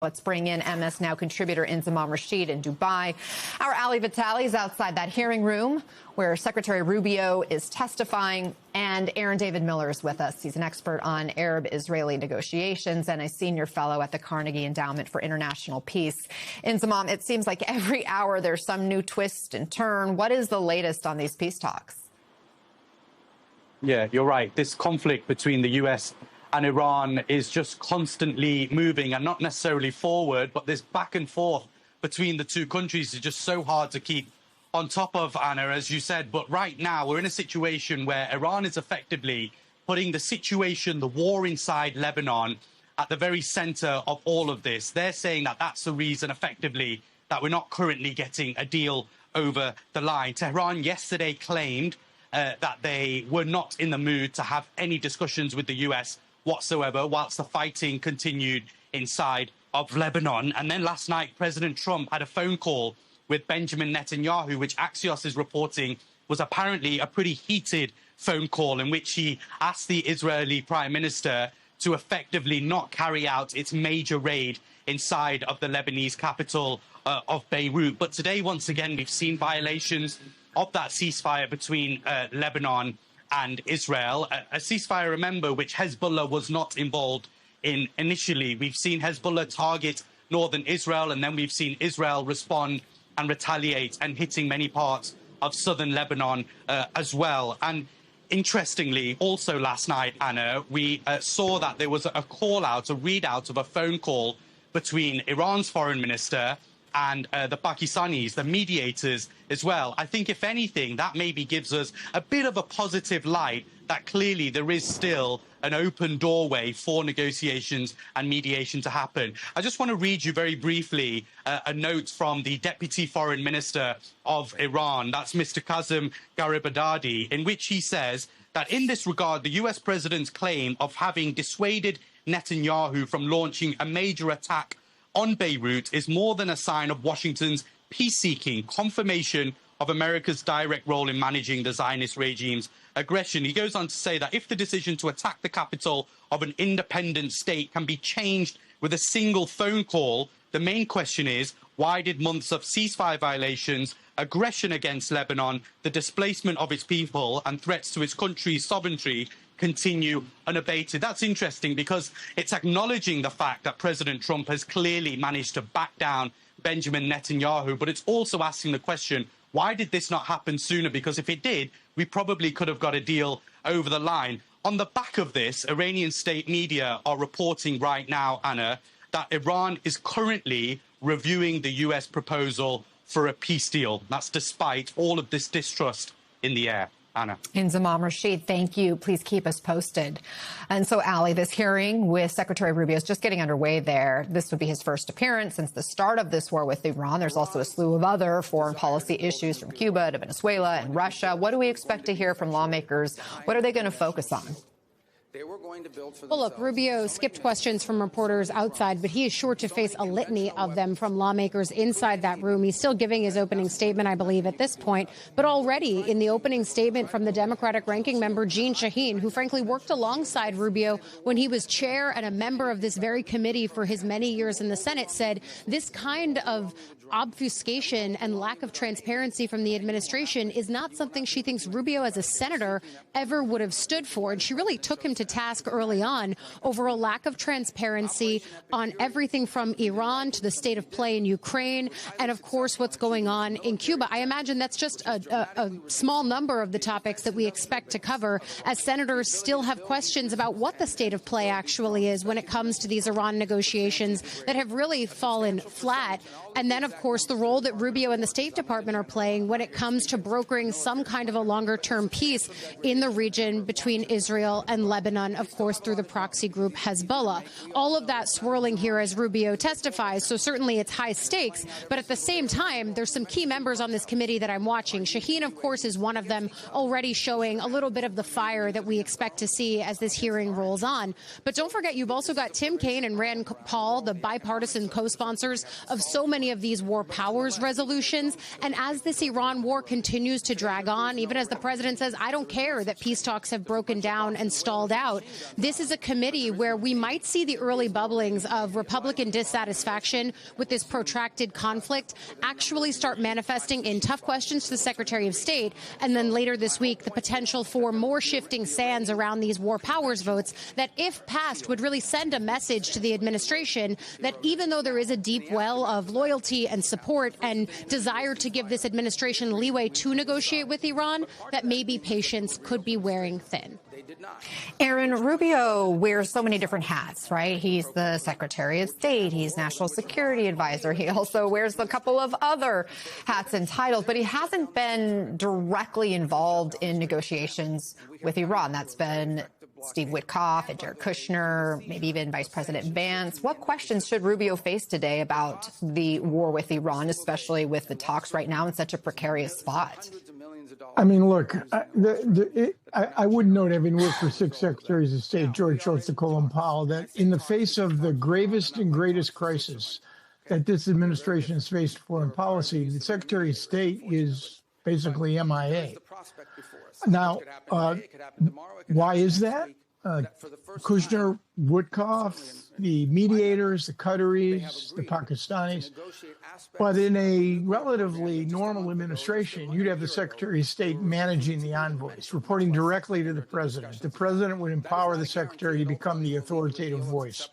Let's bring in MS Now contributor Inzamam Rashid in Dubai. Our Ali Vitali is outside that hearing room where Secretary Rubio is testifying, and Aaron David Miller is with us. He's an expert on Arab-Israeli negotiations and a senior fellow at the Carnegie Endowment for International Peace. Inzamam, it seems like every hour there's some new twist and turn. What is the latest on these peace talks? Yeah, you're right. This conflict between the U.S. and Iran is just constantly moving, and not necessarily forward, but this back and forth between the two countries is just so hard to keep on top of, Anna, as you said. But right now we're in a situation where Iran is effectively putting the situation, the war inside Lebanon, at the very center of all of this. They're saying that that's the reason, effectively, that we're not currently getting a deal over the line. Tehran yesterday claimed that they were not in the mood to have any discussions with the US whatsoever, whilst the fighting continued inside of Lebanon. And then last night, President Trump had a phone call with Benjamin Netanyahu, which Axios is reporting was apparently a pretty heated phone call in which he asked the Israeli Prime Minister to effectively not carry out its major raid inside of the Lebanese capital of Beirut. But today, once again, we've seen violations of that ceasefire between Lebanon and Israel. A ceasefire, remember, which Hezbollah was not involved in initially. We've seen Hezbollah target northern Israel, and then we've seen Israel respond and retaliate and hitting many parts of southern Lebanon as well. And interestingly, also last night, Anna, we saw that there was a call out, a readout of a phone call between Iran's foreign minister and the Pakistanis, the mediators as well. I think, if anything, that maybe gives us a bit of a positive light that clearly there is still an open doorway for negotiations and mediation to happen. I just want to read you very briefly a note from the Deputy Foreign Minister of Iran, that's Mr. Kazem Garibabadi, in which he says that in this regard, the US president's claim of having dissuaded Netanyahu from launching a major attack on Beirut is more than a sign of Washington's peace-seeking confirmation of America's direct role in managing the Zionist regime's aggression. He goes on to say that if the decision to attack the capital of an independent state can be changed with a single phone call, the main question is, why did months of ceasefire violations, aggression against Lebanon, the displacement of its people, and threats to its country's sovereignty continue unabated? That's interesting because it's acknowledging the fact that President Trump has clearly managed to back down Benjamin Netanyahu, but it's also asking the question, why did this not happen sooner? Because if it did, we probably could have got a deal over the line. On the back of this, Iranian state media are reporting right now, Anna, that Iran is currently reviewing the US proposal for a peace deal. That's despite all of this distrust in the air. Anna. Inzamam Rashid, thank you. Please keep us posted. And so, Ali, this hearing with Secretary Rubio is just getting underway there. This would be his first appearance since the start of this war with Iran. There's also a slew of other foreign policy issues from Cuba to Venezuela and Russia. What do we expect to hear from lawmakers? What are they going to focus on? Well, look, Rubio skipped questions from reporters outside, but he is sure to face a litany of them from lawmakers inside that room. He's still giving his opening statement, I believe, at this point. But already in the opening statement from the Democratic ranking member, Jeanne Shaheen, who frankly worked alongside Rubio when he was chair and a member of this very committee for his many years in the Senate, said this kind of obfuscation and lack of transparency from the administration is not something she thinks Rubio as a senator ever would have stood for. And she really took him to task early on over a lack of transparency on everything from Iran to the state of play in Ukraine and, of course, what's going on in Cuba. I imagine that's just a small number of the topics that we expect to cover, as senators still have questions about what the state of play actually is when it comes to these Iran negotiations that have really fallen flat. And then, of course, the role that Rubio and the State Department are playing when it comes to brokering some kind of a longer-term peace in the region between Israel and Lebanon, of course, through the proxy group Hezbollah. All of that swirling here as Rubio testifies, so certainly it's high stakes. But at the same time, there's some key members on this committee that I'm watching. Shaheen, of course, is one of them, already showing a little bit of the fire that we expect to see as this hearing rolls on. But don't forget, you've also got Tim Kaine and Rand Paul, the bipartisan co-sponsors of so many of these war powers resolutions. And as this Iran war continues to drag on, even as the president says, I don't care that peace talks have broken down and stalled out, out, this is a committee where we might see the early bubblings of Republican dissatisfaction with this protracted conflict actually start manifesting in tough questions to the Secretary of State, and then later this week, the potential for more shifting sands around these war powers votes that, if passed, would really send a message to the administration that even though there is a deep well of loyalty and support and desire to give this administration leeway to negotiate with Iran, that maybe patience could be wearing thin. Aaron, Rubio wears so many different hats, right? He's the Secretary of State. He's National Security Advisor. He also wears a couple of other hats and titles, but he hasn't been directly involved in negotiations with Iran. That's been Steve Witkoff and Jared Kushner, maybe even Vice President Vance. What questions should Rubio face today about the war with Iran, especially with the talks right now in such a precarious spot? I mean, look, I would note, having worked for 6 secretaries of state, George Shultz to Colin Powell, that in the face of the gravest and greatest crisis that this administration has faced foreign policy, the Secretary of State is basically MIA. Now, why is that? Kushner, Witkoff, the mediators, the Qataris, the Pakistanis. But in a relatively normal administration, you'd have the Secretary of State managing the envoys, reporting directly to the president. The president would empower the secretary to become the authoritative voice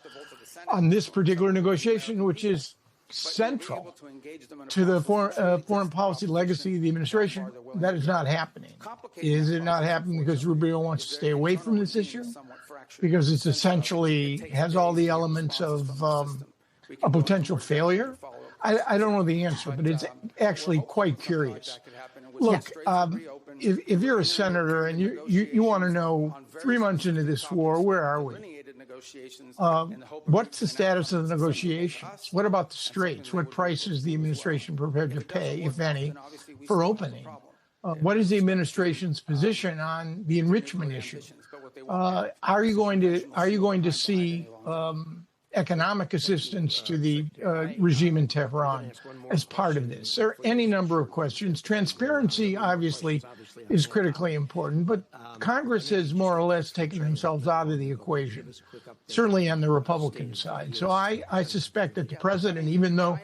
on this particular negotiation, which is central to the foreign policy legacy of the administration. That is not happening. Is it not happening because Rubio wants to stay away from this issue? Because it's essentially has all the elements of a potential failure? I don't know the answer, but it's actually quite curious. Look, if you're a senator and you want to know 3 months into this war, where are we? What's the status of the negotiations? What about the straits? What price is the administration prepared to pay, if any, for opening? What is the administration's position on the enrichment issue? Are you going to see economic assistance to the regime in Tehran as part of this? There are any number of questions. Transparency, obviously, is critically important, but Congress has more or less taken themselves out of the equation, certainly on the Republican side. So I suspect that the president, even though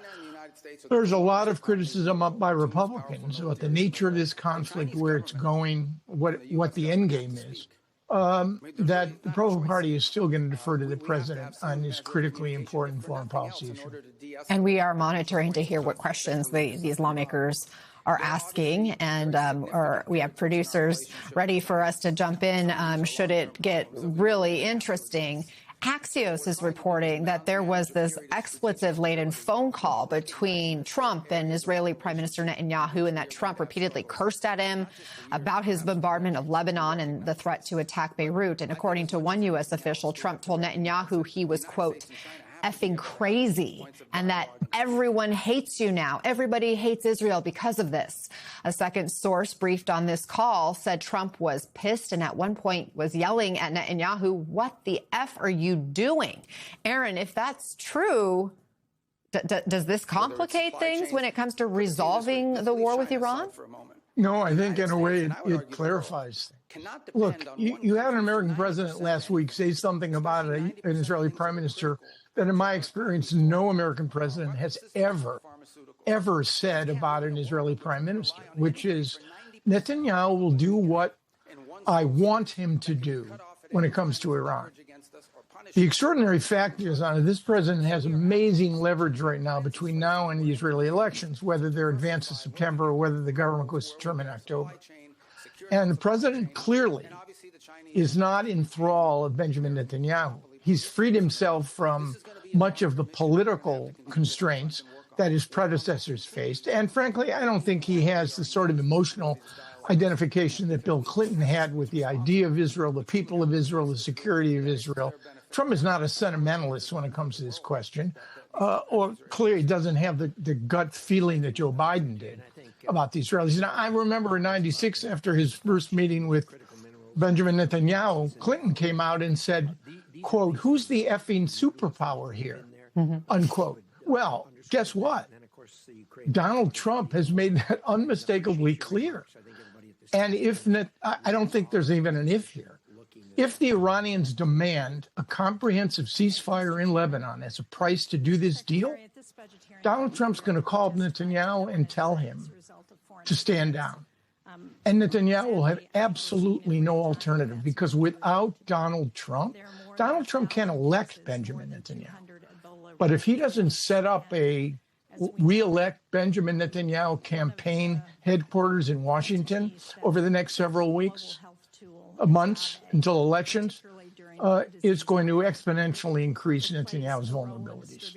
there's a lot of criticism up by Republicans about the nature of this conflict, where it's going, what the end game is, that the Republican Party is still going to defer to the president on this critically important foreign policy issue. And we are monitoring to hear what questions these lawmakers are asking, and we have producers ready for us to jump in should it get really interesting. Axios is reporting that there was this expletive-laden phone call between Trump and Israeli Prime Minister Netanyahu, and that Trump repeatedly cursed at him about his bombardment of Lebanon and the threat to attack Beirut. And according to one U.S. official, Trump told Netanyahu he was, quote, effing crazy, and that everyone hates you now. Everybody hates Israel because of this. A second source briefed on this call said Trump was pissed and at one point was yelling at Netanyahu, "What the F are you doing?" Aaron, if that's true, does this complicate things when it comes to resolving the war with Iran? No, I think in a way it clarifies things. Look, you had an American president last week say something about an Israeli prime minister that, in my experience, no American president has ever said about an Israeli prime minister, which is Netanyahu will do what I want him to do when it comes to Iran. The extraordinary fact is, this president has amazing leverage right now between now and the Israeli elections, whether they're advanced to September or whether the government goes to term in October. And the president clearly is not in thrall of Benjamin Netanyahu. He's freed himself from much of the political constraints that his predecessors faced. And frankly, I don't think he has the sort of emotional identification that Bill Clinton had with the idea of Israel, the people of Israel, the security of Israel. Trump is not a sentimentalist when it comes to this question, or clearly doesn't have the gut feeling that Joe Biden did about the Israelis. Now, I remember in '96, after his first meeting with Benjamin Netanyahu, Clinton came out and said, quote, "Who's the effing superpower here?" Unquote. Well, guess what? Donald Trump has made that unmistakably clear. And I don't think there's even an if here. If the Iranians demand a comprehensive ceasefire in Lebanon as a price to do this deal, Donald Trump's going to call Netanyahu and tell him to stand down. And Netanyahu will have absolutely no alternative, because without Donald Trump can't elect Benjamin Netanyahu. But if he doesn't set up a re-elect Benjamin Netanyahu campaign headquarters in Washington over the next several weeks, months until elections, it's going to exponentially increase Netanyahu's vulnerabilities.